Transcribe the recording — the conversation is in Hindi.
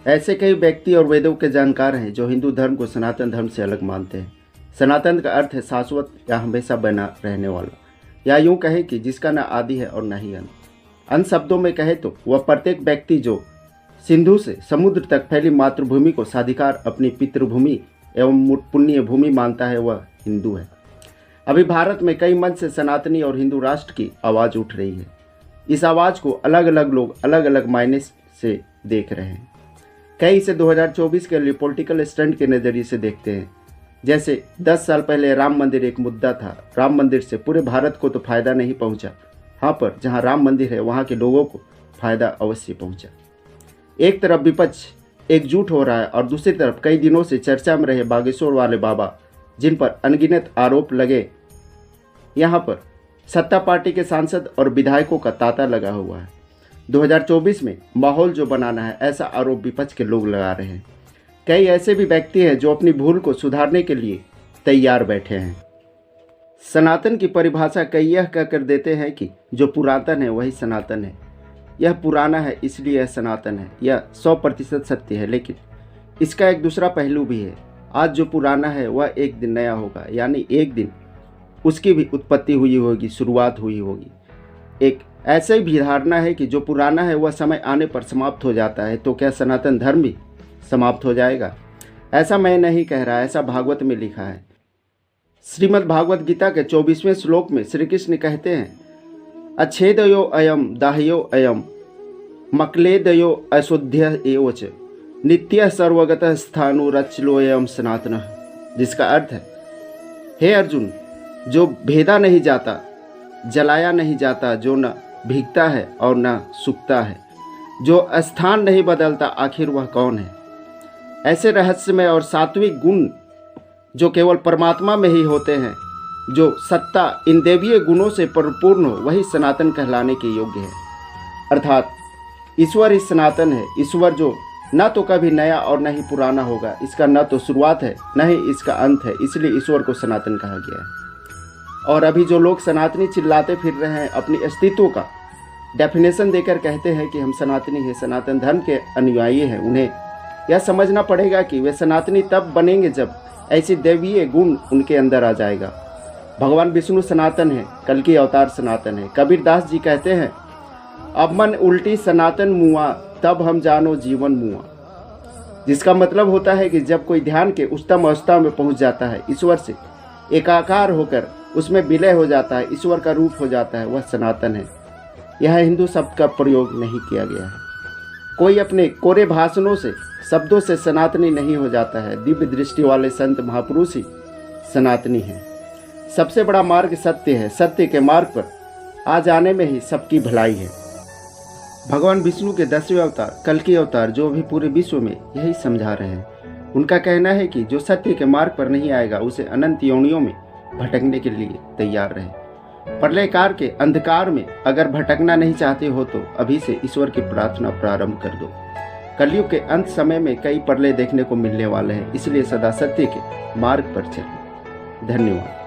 ऐसे कई व्यक्ति और वेदों के जानकार हैं जो हिंदू धर्म को सनातन धर्म से अलग मानते हैं। सनातन का अर्थ है शाश्वत या हमेशा बना रहने वाला, या यूं कहें कि जिसका न आदि है और न ही अंत। अन्य शब्दों में कहे तो वह प्रत्येक व्यक्ति जो सिंधु से समुद्र तक फैली मातृभूमि को साधिकार अपनी पितृभूमि एवं पुण्य भूमि मानता है, वह हिंदू है। अभी भारत में कई मंच से सनातनी और हिंदू राष्ट्र की आवाज़ उठ रही है। इस आवाज़ को अलग अलग लोग अलग अलग मायने से देख रहे हैं। कई इसे 2024 के लिए पॉलिटिकल स्टंट के नज़रिए से देखते हैं। जैसे 10 साल पहले राम मंदिर एक मुद्दा था। राम मंदिर से पूरे भारत को तो फायदा नहीं पहुंचा, हाँ, पर जहां राम मंदिर है वहां के लोगों को फायदा अवश्य पहुंचा। एक तरफ विपक्ष एकजुट हो रहा है और दूसरी तरफ कई दिनों से चर्चा में रहे बागेश्वर वाले बाबा, जिन पर अनगिनत आरोप लगे, यहाँ पर सत्ता पार्टी के सांसद और विधायकों का तांता लगा हुआ है। 2024 में माहौल जो बनाना है, ऐसा आरोप विपक्ष के लोग लगा रहे हैं। कई ऐसे भी व्यक्ति हैं जो अपनी भूल को सुधारने के लिए तैयार बैठे हैं। सनातन की परिभाषा कई यह कहकर देते हैं कि जो पुरातन है वही सनातन है। यह पुराना है इसलिए यह सनातन है। यह 100% सत्य है, लेकिन इसका एक दूसरा पहलू भी है। आज जो पुराना है वह एक दिन नया होगा, यानी एक दिन उसकी भी उत्पत्ति हुई होगी, शुरुआत हुई होगी। एक ऐसे भी धारणा है कि जो पुराना है वह समय आने पर समाप्त हो जाता है। तो क्या सनातन धर्म भी समाप्त हो जाएगा? ऐसा मैं नहीं कह रहा, ऐसा भागवत में लिखा है। श्रीमद् भागवत गीता के 24वें श्लोक में श्री कृष्ण कहते हैं, अच्छेदयो अयम दाह्यो अयम मक्लेदयो अशुद्ध एवच नित्य सर्वगत स्थाणुरचलोयम सनातन। जिसका अर्थ है, हे अर्जुन, जो भेदा नहीं जाता, जलाया नहीं जाता, जो न भीगता है और न सूखता है, जो स्थान नहीं बदलता, आखिर वह कौन है? ऐसे रहस्यमय और सात्विक गुण जो केवल परमात्मा में ही होते हैं, जो सत्ता इन देवीय गुणों से परिपूर्ण हो, वही सनातन कहलाने के योग्य है। अर्थात ईश्वर ही सनातन है। ईश्वर जो न तो कभी नया और न ही पुराना होगा, इसका न तो शुरुआत है न ही इसका अंत है, इसलिए ईश्वर को सनातन कहा गया है। और अभी जो लोग सनातनी चिल्लाते फिर रहे हैं, अपनी अस्तित्व का डेफिनेशन देकर कहते हैं कि हम सनातनी हैं, सनातन धर्म के अनुयायी हैं, उन्हें यह समझना पड़ेगा कि वे सनातनी तब बनेंगे जब ऐसी दैवीय गुण उनके अंदर आ जाएगा। भगवान विष्णु सनातन है, कल की अवतार सनातन है। कबीर दास जी कहते हैं, अब मन उल्टी सनातन मुआ, तब हम जानो जीवन मुआ। जिसका मतलब होता है कि जब कोई ध्यान के उच्चतम अवस्था में पहुंच जाता है, ईश्वर से एकाकार होकर उसमें विलय हो जाता है, ईश्वर का रूप हो जाता है, वह सनातन है। यह हिंदू शब्द का प्रयोग नहीं किया गया है। कोई अपने कोरे भाषणों से, शब्दों से सनातनी नहीं हो जाता है। दिव्य दृष्टि वाले संत महापुरुष ही सनातनी हैं। सबसे बड़ा मार्ग सत्य है। सत्य के मार्ग पर आ जाने में ही सबकी भलाई है। भगवान विष्णु के 10वें अवतार, कल की अवतार, जो भी पूरे विश्व में यही समझा रहे हैं। उनका कहना है कि जो सत्य के मार्ग पर नहीं आएगा, उसे अनंत योनियों में भटकने के लिए तैयार रहे। प्रलय काल के अंधकार में अगर भटकना नहीं चाहते हो तो अभी से ईश्वर की प्रार्थना प्रारंभ कर दो। कलयुग के अंत समय में कई प्रलय देखने को मिलने वाले हैं, इसलिए सदा सत्य के मार्ग पर चलें। धन्यवाद।